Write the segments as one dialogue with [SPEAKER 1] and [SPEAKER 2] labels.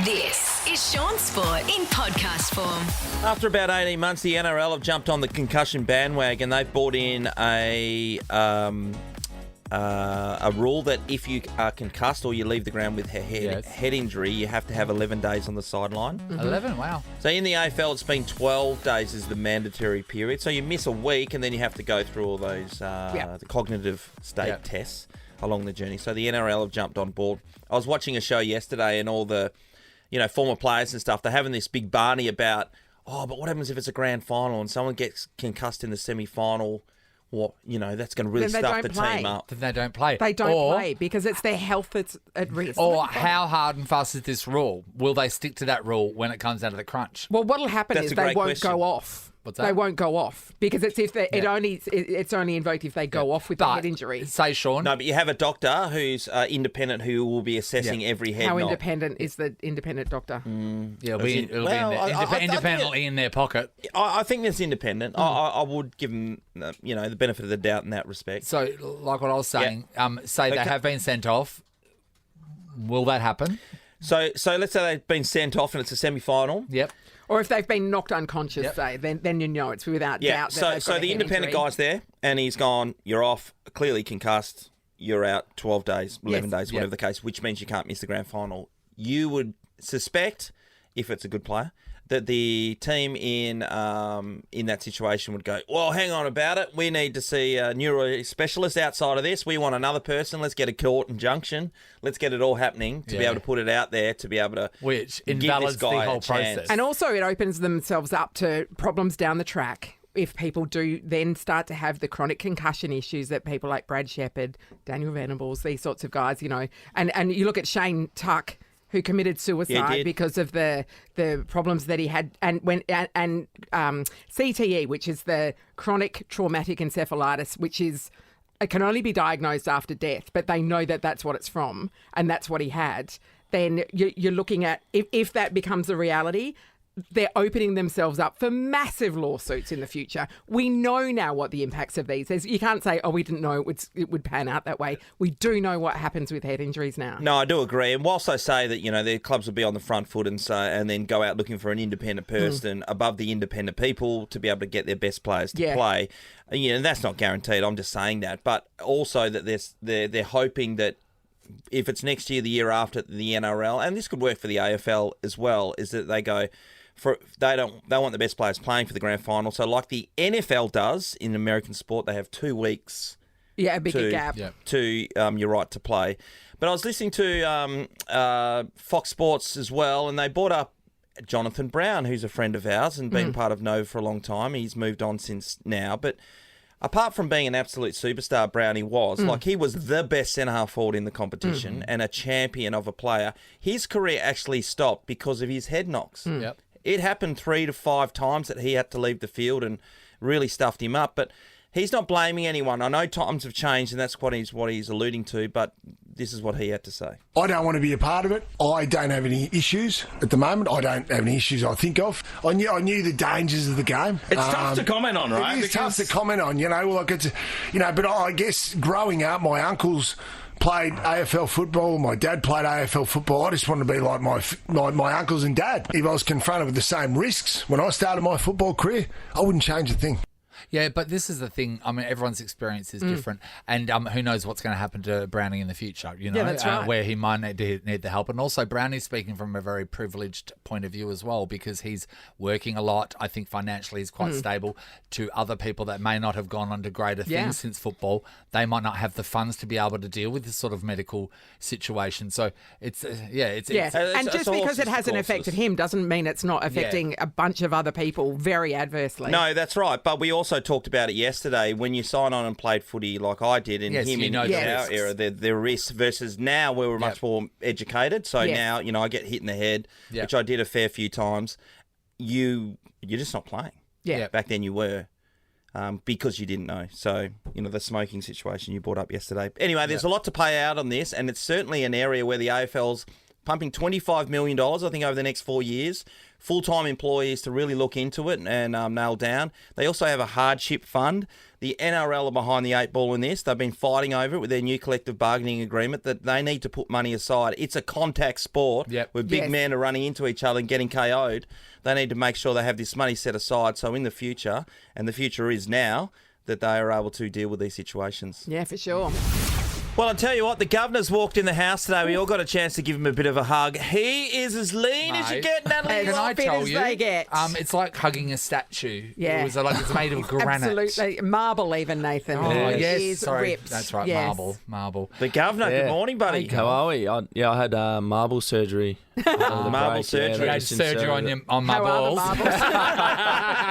[SPEAKER 1] This is Shaun Sport in podcast form.
[SPEAKER 2] After about 18 months, the NRL have jumped on the concussion bandwagon. They've brought in a rule that if you are concussed or you leave the ground with a head injury, you have to have 11 days on the sideline.
[SPEAKER 3] 11, wow.
[SPEAKER 2] So in the AFL, it's been 12 days is the mandatory period. So you miss a week and then you have to go through all those the cognitive state tests along the journey. So the NRL have jumped on board. I was watching a show yesterday and all the former players and stuff, they're having this big barney about, but what happens if it's a grand final and someone gets concussed in the semi-final? Well, that's going to really stuff the team up.
[SPEAKER 3] Then they don't play.
[SPEAKER 4] They don't play because it's their health that's at risk.
[SPEAKER 3] Or how hard and fast is this rule? Will they stick to that rule when it comes down to the crunch?
[SPEAKER 4] Well, what'll happen is they won't go off.
[SPEAKER 3] What's that?
[SPEAKER 4] They won't go off because it's only invoked if they go off with a head injury.
[SPEAKER 3] Say, Shaun.
[SPEAKER 2] No, but you have a doctor who's independent who will be assessing every head
[SPEAKER 4] How
[SPEAKER 2] knock.
[SPEAKER 4] independent is the independent doctor?
[SPEAKER 3] It'll be independently in their pocket.
[SPEAKER 2] I think that's independent. I would give them the benefit of the doubt in that respect.
[SPEAKER 3] So, like what I was saying, say they have been sent off. Will that happen?
[SPEAKER 2] So let's say they've been sent off and it's a semi-final.
[SPEAKER 3] Yep.
[SPEAKER 4] Or if they've been knocked unconscious, say, then it's without doubt.
[SPEAKER 2] So the independent guy's there and he's gone, you're off, clearly concussed, you're out 12 days, 11 days, whatever the case, which means you can't miss the grand final. You would suspect, if it's a good player, that the team in that situation would go, well, hang on about it. We need to see a neuro specialist outside of this. We want another person. Let's get a court injunction. Let's get it all happening to be able to put it out there, to be able to
[SPEAKER 3] which
[SPEAKER 2] give
[SPEAKER 3] invalidates
[SPEAKER 2] this guy
[SPEAKER 3] the whole
[SPEAKER 2] a chance.
[SPEAKER 3] process.
[SPEAKER 4] And also it opens themselves up to problems down the track if people do then start to have the chronic concussion issues that people like Brad Shepherd, Daniel Venables, these sorts of guys, and you look at Shane Tuck, who committed suicide because of the problems that he had, and CTE, which is the chronic traumatic encephalitis, which is it can only be diagnosed after death, but they know that that's what it's from, and that's what he had. Then you're looking at if that becomes a reality. They're opening themselves up for massive lawsuits in the future. We know now what the impacts of these is. You can't say, we didn't know it would pan out that way. We do know what happens with head injuries now.
[SPEAKER 2] No, I do agree. And whilst I say that, their clubs will be on the front foot and then go out looking for an independent person above the independent people to be able to get their best players to play, that's not guaranteed. I'm just saying that. But also that they're hoping that if it's next year, the year after, the NRL, and this could work for the AFL as well, is that they go... They want the best players playing for the grand final. So like the NFL does in American sport, they have 2 weeks.
[SPEAKER 4] Yeah, a bigger gap.
[SPEAKER 2] To your right to play. But I was listening to Fox Sports as well, and they brought up Jonathan Brown, who's a friend of ours and been part of Nova for a long time. He's moved on since now. But apart from being an absolute superstar, Brownie was, he was the best centre-half forward in the competition and a champion of a player. His career actually stopped because of his head knocks.
[SPEAKER 3] Yep.
[SPEAKER 2] It happened 3 to 5 times that he had to leave the field and really stuffed him up. But he's not blaming anyone. I know times have changed, and that's what he's alluding to, but this is what he had to say.
[SPEAKER 5] I don't want to be a part of it. I don't have any issues at the moment. I don't have any issues I think of. I knew the dangers of the game.
[SPEAKER 6] It's tough to comment on, right?
[SPEAKER 5] It is tough to comment on, but I guess growing up, my uncles played AFL football. My dad played AFL football. I just wanted to be like my uncles and dad. If I was confronted with the same risks when I started my football career, I wouldn't change a thing.
[SPEAKER 3] Yeah, but this is the thing. I mean, everyone's experience is different, and who knows what's going to happen to Brownie in the future?
[SPEAKER 4] That's right.
[SPEAKER 3] Where he might need the help, and also Brownie's speaking from a very privileged point of view as well because he's working a lot. I think financially he's quite stable. To other people that may not have gone on to greater things since football, they might not have the funds to be able to deal with this sort of medical situation. So it's
[SPEAKER 4] and just because it hasn't affected him doesn't mean it's not affecting a bunch of other people very adversely.
[SPEAKER 2] No, that's right. But we also talked about it yesterday. When you sign on and played footy like I did and him in our era, the risks versus now where we're much more educated. So now, I get hit in the head, which I did a fair few times. You're just not playing.
[SPEAKER 4] Yeah.
[SPEAKER 2] Back then you were. Because you didn't know. So, the smoking situation you brought up yesterday. Anyway, there's a lot to play out on this, and it's certainly an area where the AFL's pumping $25 million, I think, over the next 4 years. Full-time employees to really look into it and nail down. They also have a hardship fund. The NRL are behind the 8 ball in this. They've been fighting over it with their new collective bargaining agreement that they need to put money aside. It's a contact sport where big men are running into each other and getting KO'd. They need to make sure they have this money set aside so in the future, and the future is now, that they are able to deal with these situations.
[SPEAKER 4] Yeah, for sure.
[SPEAKER 2] Well, I'll tell you what, the governor's walked in the house today. We all got a chance to give him a bit of a hug. He is as lean as you get, Natalie.
[SPEAKER 3] Can I tell you?
[SPEAKER 4] They get.
[SPEAKER 3] It's like hugging a statue.
[SPEAKER 4] Yeah.
[SPEAKER 3] It was like it's made of granite.
[SPEAKER 4] Absolutely. Marble even, Nathan.
[SPEAKER 3] Oh, yes.
[SPEAKER 4] Is
[SPEAKER 3] Sorry.
[SPEAKER 4] ripped.
[SPEAKER 3] That's right,
[SPEAKER 4] Yes.
[SPEAKER 3] marble.
[SPEAKER 2] The governor, good morning, buddy.
[SPEAKER 6] How are we? I had marble surgery.
[SPEAKER 2] Marble surgery.
[SPEAKER 3] You had surgery on my
[SPEAKER 4] How
[SPEAKER 3] balls.
[SPEAKER 4] are the marbles?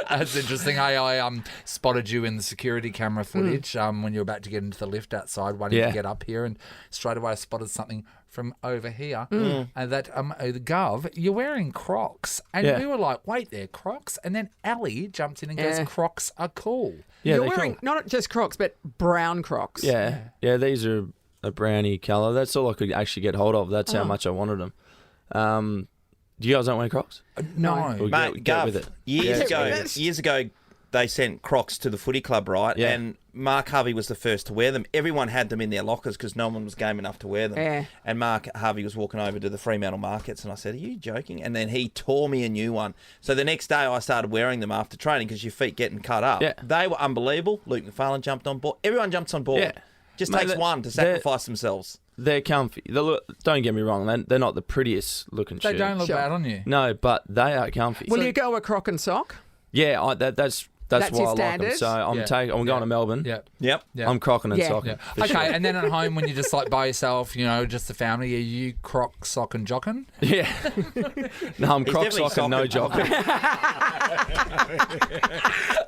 [SPEAKER 3] That's interesting. Hey, I spotted you in the security camera footage when you were about to get into the lift outside, wanting to get up here, and straight away I spotted something from over here. And that the Gov, you're wearing Crocs, and we were like, wait, they're Crocs, and then Ali jumped in and goes, Crocs are cool.
[SPEAKER 6] Yeah,
[SPEAKER 4] You're
[SPEAKER 6] they're
[SPEAKER 4] wearing
[SPEAKER 6] cool.
[SPEAKER 4] not just Crocs, but brown Crocs.
[SPEAKER 6] Yeah, these are a brownie colour. That's all I could actually get hold of. That's how much I wanted them. You guys don't wear Crocs?
[SPEAKER 3] No.
[SPEAKER 6] We'll
[SPEAKER 2] Mate,
[SPEAKER 6] get
[SPEAKER 2] Gov,
[SPEAKER 6] with it.
[SPEAKER 2] years ago, they sent Crocs to the footy club, right?
[SPEAKER 6] Yeah.
[SPEAKER 2] And Mark Harvey was the first to wear them. Everyone had them in their lockers because no one was game enough to wear them.
[SPEAKER 4] Yeah.
[SPEAKER 2] And Mark Harvey was walking over to the Fremantle markets, and I said, "Are you joking?" And then he tore me a new one. So the next day, I started wearing them after training because your feet getting cut up.
[SPEAKER 6] Yeah.
[SPEAKER 2] They were unbelievable. Luke McFarlane jumped on board. Everyone jumps on board.
[SPEAKER 6] Yeah.
[SPEAKER 2] Just
[SPEAKER 6] Mate,
[SPEAKER 2] takes one to sacrifice themselves.
[SPEAKER 6] They're comfy. Don't get me wrong. They're not the prettiest looking
[SPEAKER 3] They
[SPEAKER 6] shoes.
[SPEAKER 3] don't look bad on you.
[SPEAKER 6] No, but they are comfy.
[SPEAKER 4] Will you go a Croc and sock?
[SPEAKER 6] Yeah, that's
[SPEAKER 4] That's
[SPEAKER 6] why
[SPEAKER 4] your
[SPEAKER 6] I like them.
[SPEAKER 4] standard?
[SPEAKER 6] So I'm going to Melbourne.
[SPEAKER 3] Yeah.
[SPEAKER 2] Yep.
[SPEAKER 3] Yeah.
[SPEAKER 6] I'm crocking and
[SPEAKER 4] Yeah.
[SPEAKER 6] socking.
[SPEAKER 3] Yeah. Okay, and then at home when you're just like by yourself, just the family, are you croc, sock and jocking?
[SPEAKER 6] Yeah. No, I'm croc
[SPEAKER 2] definitely
[SPEAKER 6] socking, no
[SPEAKER 2] socking.
[SPEAKER 6] jocking.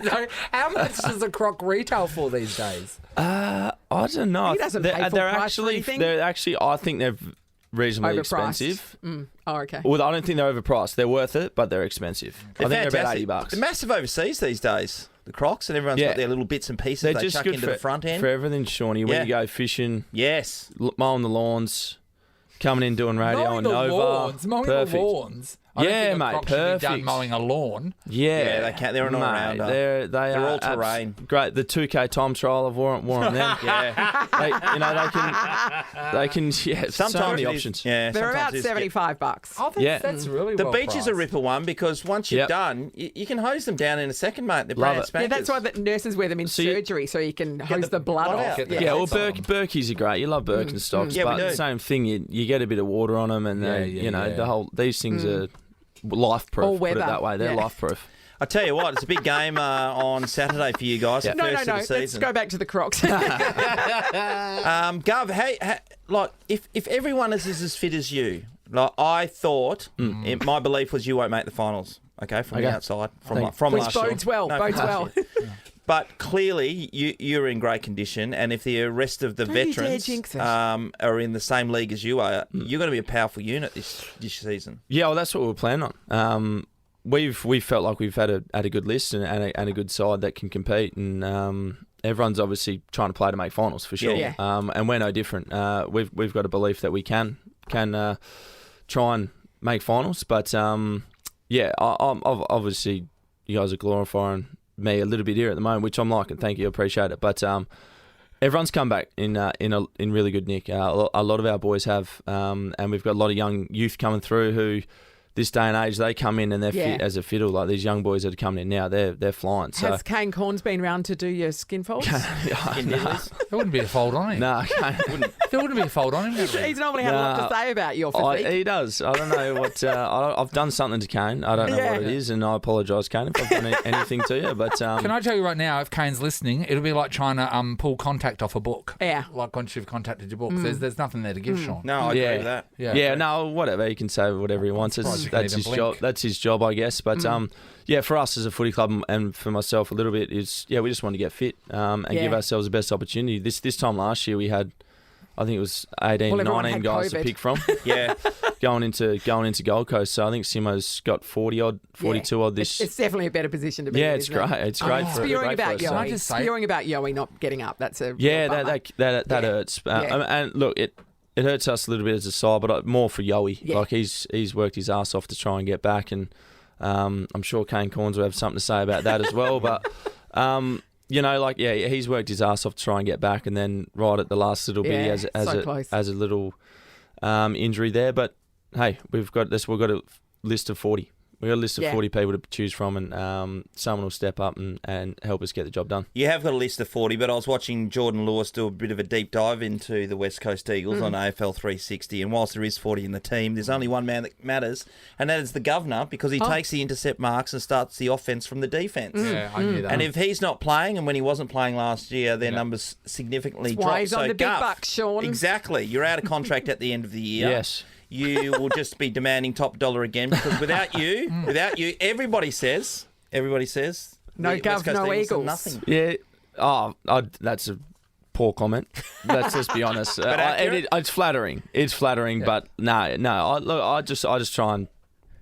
[SPEAKER 3] No, how much does a croc retail for these days?
[SPEAKER 6] I don't know.
[SPEAKER 4] He doesn't pay full
[SPEAKER 6] they're
[SPEAKER 4] price for anything?
[SPEAKER 6] They're actually. I think they're reasonably
[SPEAKER 4] Overpriced.
[SPEAKER 6] expensive.
[SPEAKER 4] Oh, okay.
[SPEAKER 6] Well, I don't think they're overpriced. They're worth it, but they're expensive. I think they're about $80.
[SPEAKER 2] They're massive overseas these days. The Crocs, and everyone's got their little bits and pieces
[SPEAKER 6] They're
[SPEAKER 2] they
[SPEAKER 6] just
[SPEAKER 2] chuck
[SPEAKER 6] good
[SPEAKER 2] into
[SPEAKER 6] for
[SPEAKER 2] the front end.
[SPEAKER 6] for everything, Shawnee. When
[SPEAKER 2] Yeah.
[SPEAKER 6] you go fishing,
[SPEAKER 2] Yes.
[SPEAKER 6] mowing the lawns, coming in doing radio
[SPEAKER 3] Mowing
[SPEAKER 6] on
[SPEAKER 3] the
[SPEAKER 6] Nova.
[SPEAKER 3] lawns. Mowing
[SPEAKER 6] Perfect.
[SPEAKER 3] the lawns. I don't
[SPEAKER 6] Yeah,
[SPEAKER 3] think a
[SPEAKER 6] mate,
[SPEAKER 3] croc should be done
[SPEAKER 6] perfect.
[SPEAKER 3] mowing a lawn.
[SPEAKER 6] Yeah,
[SPEAKER 2] they can. They're an
[SPEAKER 6] Mate,
[SPEAKER 2] all-rounder.
[SPEAKER 6] They're
[SPEAKER 2] all
[SPEAKER 6] abs-
[SPEAKER 2] terrain.
[SPEAKER 6] Great. The 2K time trial I've worn them.
[SPEAKER 2] Yeah.
[SPEAKER 6] They can. Yeah, so many
[SPEAKER 2] it is-
[SPEAKER 6] options.
[SPEAKER 2] Yeah.
[SPEAKER 4] They're
[SPEAKER 2] sometimes
[SPEAKER 4] about
[SPEAKER 2] it is-
[SPEAKER 4] $75.
[SPEAKER 3] I think
[SPEAKER 6] Yeah.
[SPEAKER 3] that's really
[SPEAKER 2] The
[SPEAKER 3] well
[SPEAKER 2] beach is a
[SPEAKER 3] priced.
[SPEAKER 2] ripper one because once you're
[SPEAKER 6] Yep.
[SPEAKER 2] done, you can hose them down in a second, mate. They're
[SPEAKER 6] Love
[SPEAKER 2] brand
[SPEAKER 6] it.
[SPEAKER 4] Yeah,
[SPEAKER 2] spankers.
[SPEAKER 4] that's why the nurses wear them in
[SPEAKER 6] So you-
[SPEAKER 4] surgery, so you can hose the blood
[SPEAKER 2] blood
[SPEAKER 4] off.
[SPEAKER 2] out.
[SPEAKER 3] Get the
[SPEAKER 6] Yeah, well,
[SPEAKER 3] Cats on them.
[SPEAKER 6] Birkies are great. You love Birkenstocks,
[SPEAKER 2] Yeah, we
[SPEAKER 6] but
[SPEAKER 2] do.
[SPEAKER 6] the same thing. You get a bit of water on them, and
[SPEAKER 3] Yeah.
[SPEAKER 6] the whole these things are life proof.
[SPEAKER 4] All
[SPEAKER 6] Put it
[SPEAKER 4] weather.
[SPEAKER 6] that way, they're
[SPEAKER 4] Yeah.
[SPEAKER 6] life proof.
[SPEAKER 2] I tell you what, it's a big game on Saturday for you guys.
[SPEAKER 6] Yeah.
[SPEAKER 2] The
[SPEAKER 4] No,
[SPEAKER 2] first
[SPEAKER 4] no.
[SPEAKER 2] of the
[SPEAKER 4] Let's
[SPEAKER 2] season.
[SPEAKER 4] go back to the Crocs.
[SPEAKER 2] Gov, hey, like if everyone is as fit as you, like I thought, my belief was you won't make the finals. Okay, from the
[SPEAKER 6] Okay.
[SPEAKER 2] outside,
[SPEAKER 6] Thanks.
[SPEAKER 2] from
[SPEAKER 4] Which
[SPEAKER 2] last year.
[SPEAKER 4] bodes well.
[SPEAKER 2] No,
[SPEAKER 4] Bodes
[SPEAKER 2] from
[SPEAKER 4] well.
[SPEAKER 2] last year. But clearly, you're in great condition, and if the rest of the
[SPEAKER 4] Don't you dare
[SPEAKER 2] veterans
[SPEAKER 4] jinx it.
[SPEAKER 2] are in the same league as you are, you're going to be a powerful unit this season.
[SPEAKER 6] Yeah, well, that's what we're planning on. We've felt like we've had a good list and a good side that can compete, and everyone's obviously trying to play to make finals for sure.
[SPEAKER 4] Yeah.
[SPEAKER 6] And we're no different. We've got a belief that we can try and make finals, but I'm obviously you guys are glorifying me a little bit here at the moment, which I'm liking. Thank you, appreciate it. But everyone's come back in really good nick. A lot of our boys have, and we've got a lot of young youth coming through who, this day and age, they come in and they're fit as a fiddle. Like these young boys that are coming in now, they're flying. So
[SPEAKER 4] Has Kane Corns been round to do your skin folds?
[SPEAKER 3] There wouldn't be a fold on him.
[SPEAKER 6] no,
[SPEAKER 3] There wouldn't be a fold on him. would there?
[SPEAKER 4] He's normally had a lot to say about your physique.
[SPEAKER 6] he does. I don't know what I've done something to Kane. I don't know what it is, and I apologise, Kane, if I've done anything to you. But
[SPEAKER 3] Can I tell you right now, if Kane's listening, it'll be like trying to pull contact off a book.
[SPEAKER 4] Yeah.
[SPEAKER 3] Like once you've contacted your book. There's nothing there to give, Shaun.
[SPEAKER 2] No, I agree with that.
[SPEAKER 6] Yeah, no, whatever. He can say whatever he wants.
[SPEAKER 3] surprised you can
[SPEAKER 6] That's
[SPEAKER 3] even
[SPEAKER 6] his
[SPEAKER 3] blink.
[SPEAKER 6] job. That's his job, I guess. But yeah, for us as a footy club and for myself a little bit is we just want to get fit and give ourselves the best opportunity. This time last year we had I think it was 18,
[SPEAKER 4] Well,
[SPEAKER 6] 19 guys
[SPEAKER 4] COVID.
[SPEAKER 6] to pick from.
[SPEAKER 2] Yeah.
[SPEAKER 6] going into Gold Coast. So I think Simo's got 42 odd this.
[SPEAKER 4] It's definitely a better position to be in.
[SPEAKER 6] Yeah, it's
[SPEAKER 4] isn't it?
[SPEAKER 6] great. It's great for
[SPEAKER 4] Spewing
[SPEAKER 6] great
[SPEAKER 4] about
[SPEAKER 6] for us.
[SPEAKER 3] Can I
[SPEAKER 4] Yowie.
[SPEAKER 3] just say-
[SPEAKER 4] Spewing about Yowie not getting up. That's a
[SPEAKER 6] Yeah,
[SPEAKER 4] real bummer.
[SPEAKER 6] that hurts. And look, it hurts us a little bit as a side, but more for Yowie.
[SPEAKER 4] Yeah.
[SPEAKER 6] Like he's worked his ass off to try and get back, and I'm sure Kane Corns will have something to say about that as well. But he's worked his ass off to try and get back, and then right at the last little bit, he has a little injury there. But hey, we've got a list of 40. We've got a list of 40 people to choose from, and someone will step up and help us get the job done.
[SPEAKER 2] You have got a list of 40, but I was watching Jordan Lewis do a bit of a deep dive into the West Coast Eagles on AFL 360, and whilst there is 40 in the team, there's only one man that matters, and that is the governor, because he takes the intercept marks and starts the offence from the defence.
[SPEAKER 3] Yeah, I knew that.
[SPEAKER 2] And if he's not playing, and when he wasn't playing last year, their numbers significantly drop.
[SPEAKER 4] why he's on the big
[SPEAKER 2] Guff,
[SPEAKER 4] bucks, Shaun.
[SPEAKER 2] Exactly. You're out of contract at the end of the year.
[SPEAKER 6] Yes.
[SPEAKER 2] You will just be demanding top dollar again, because without you, everybody says,
[SPEAKER 4] no
[SPEAKER 2] the West
[SPEAKER 4] Gov,
[SPEAKER 2] Coast
[SPEAKER 4] no
[SPEAKER 2] Eagles are
[SPEAKER 4] Eagles.
[SPEAKER 2] nothing.
[SPEAKER 6] Yeah. That's a poor comment. Let's just be honest. It's flattering. It's flattering, but no. I just try and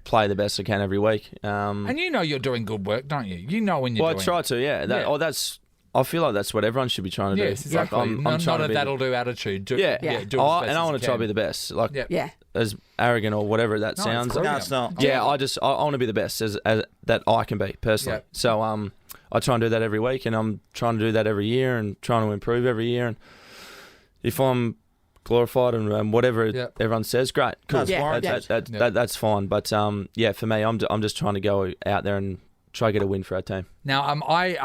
[SPEAKER 6] play the best I can every week.
[SPEAKER 3] And you know you're doing good work, don't you? You know when you're doing
[SPEAKER 6] I try to. Yeah. I feel like that's what everyone should be trying to do.
[SPEAKER 3] Yes, exactly.
[SPEAKER 6] I'm
[SPEAKER 3] not
[SPEAKER 6] trying
[SPEAKER 3] a
[SPEAKER 6] to be
[SPEAKER 3] that'll do attitude. Do
[SPEAKER 6] Yeah.
[SPEAKER 3] as best
[SPEAKER 6] and I
[SPEAKER 3] as
[SPEAKER 6] want
[SPEAKER 3] you
[SPEAKER 6] to try to
[SPEAKER 3] can.
[SPEAKER 6] be the best. Like,
[SPEAKER 4] Yeah.
[SPEAKER 6] as arrogant or whatever that sounds.
[SPEAKER 3] brilliant.
[SPEAKER 2] No, it's not.
[SPEAKER 6] Yeah, I want to be the best as that I can be personally.
[SPEAKER 3] Yeah.
[SPEAKER 6] So I try and do that every week, and I'm trying to do that every year, and trying to improve every year. And if I'm glorified and whatever everyone says, great, cool. That's fine. But for me, I'm just trying to go out there and try to get a win for our team.
[SPEAKER 3] Now, I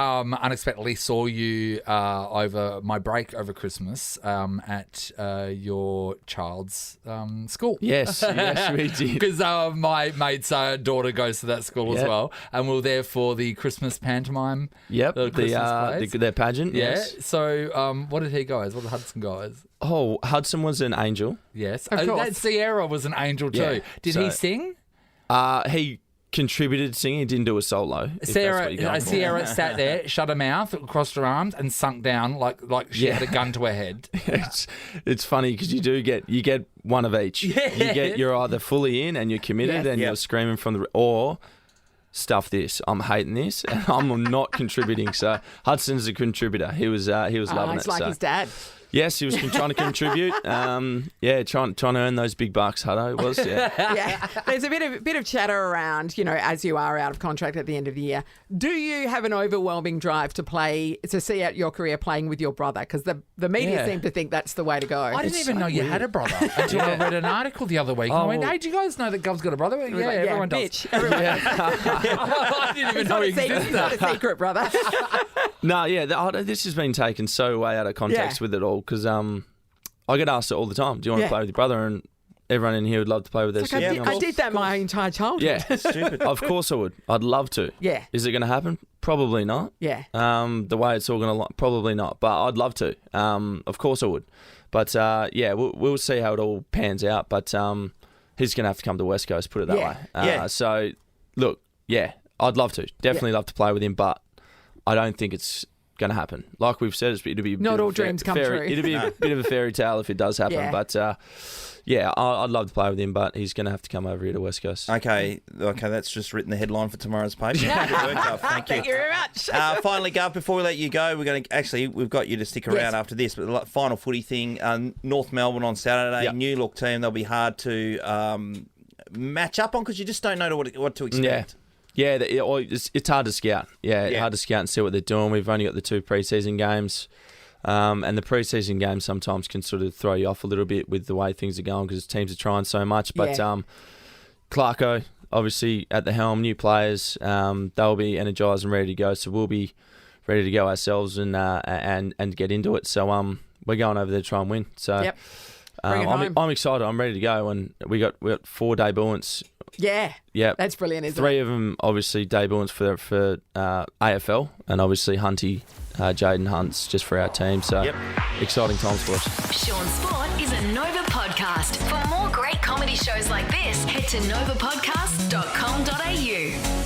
[SPEAKER 3] unexpectedly saw you over my break over Christmas at your child's school.
[SPEAKER 6] Yes, we did.
[SPEAKER 3] Because my mate's daughter goes to that school as well, and we were there for the Christmas pantomime.
[SPEAKER 6] Yep,
[SPEAKER 3] Christmas plays.
[SPEAKER 6] their pageant.
[SPEAKER 3] Yeah.
[SPEAKER 6] Yes.
[SPEAKER 3] So, what did he go as? What did Hudson go as?
[SPEAKER 6] Oh, Hudson was an angel.
[SPEAKER 3] Yes.
[SPEAKER 4] Of course.
[SPEAKER 3] That Sierra was an angel too.
[SPEAKER 6] Yeah,
[SPEAKER 3] Did he sing?
[SPEAKER 6] He contributed to singing. He didn't do a solo.
[SPEAKER 3] Sierra sat there, shut her mouth, crossed her arms, and sunk down like she had a gun to her head.
[SPEAKER 6] It's funny because you get one of each.
[SPEAKER 3] Yeah.
[SPEAKER 6] You're either fully in and you're committed and you're screaming from the or stuff this. I'm hating this and I'm not contributing. So Hudson's a contributor. He was loving
[SPEAKER 4] It's
[SPEAKER 6] it.
[SPEAKER 4] like his dad.
[SPEAKER 6] Yes, he was trying to contribute. Trying to earn those big bucks. Hutto was. Yeah.
[SPEAKER 4] Yeah, there's a bit of chatter around, as you are out of contract at the end of the year. Do you have an overwhelming drive to see out your career playing with your brother? Because the media seem to think that's the way to go.
[SPEAKER 3] I didn't even know you had a brother until I read an article the other week. I went, hey, do you guys know that Gov's got a brother? Yeah, everyone does.
[SPEAKER 4] Bitch. Everyone does.
[SPEAKER 3] I didn't even know he existed.
[SPEAKER 4] It's not a secret, brother.
[SPEAKER 6] No, this has been taken so way out of context with it all because I get asked it all the time. Do you want to play with your brother? And everyone in here would love to play with their sister.
[SPEAKER 4] I did that my entire childhood.
[SPEAKER 6] Yeah, stupid. Of course I would. I'd love to.
[SPEAKER 4] Yeah.
[SPEAKER 6] Is it going to happen? Probably not.
[SPEAKER 4] Yeah.
[SPEAKER 6] The way it's all going to, probably not. But I'd love to. Of course I would. But we'll see how it all pans out. But he's going to have to come to West Coast. Put it that way. So look, I'd love to. Definitely love to play with him. But I don't think it's going to happen. Like we've said, it'll be
[SPEAKER 4] not all dreams come true.
[SPEAKER 6] It'll be a bit of a fairy tale if it does happen.
[SPEAKER 4] Yeah.
[SPEAKER 6] But I'd love to play with him, but he's going to have to come over here to West Coast.
[SPEAKER 2] Okay, that's just written the headline for tomorrow's paper. Good work, Gov. Thank you.
[SPEAKER 4] Thank you very much.
[SPEAKER 2] Finally, Gov, before we let you go, we've got you to stick around after this. But the final footy thing, North Melbourne on Saturday, new look team. They'll be hard to match up on because you just don't know what to expect.
[SPEAKER 6] Yeah, it's hard to scout. Hard to scout and see what they're doing. We've only got the 2 pre-season games. And the pre-season games sometimes can sort of throw you off a little bit with the way things are going because teams are trying so much. But Clarko, obviously, at the helm, new players, they'll be energised and ready to go. So we'll be ready to go ourselves and get into it. So we're going over there to try and win. So I'm excited. I'm ready to go. And we got 4 debutantes.
[SPEAKER 4] Yeah. That's brilliant, isn't it?
[SPEAKER 6] 3 of them, obviously, debutantes for AFL, and obviously Hunty, Jaden Hunt's just for our team. So exciting times for us.
[SPEAKER 1] Shaun Sport is a Nova podcast. For more great comedy shows like this, head to novapodcast.com.au.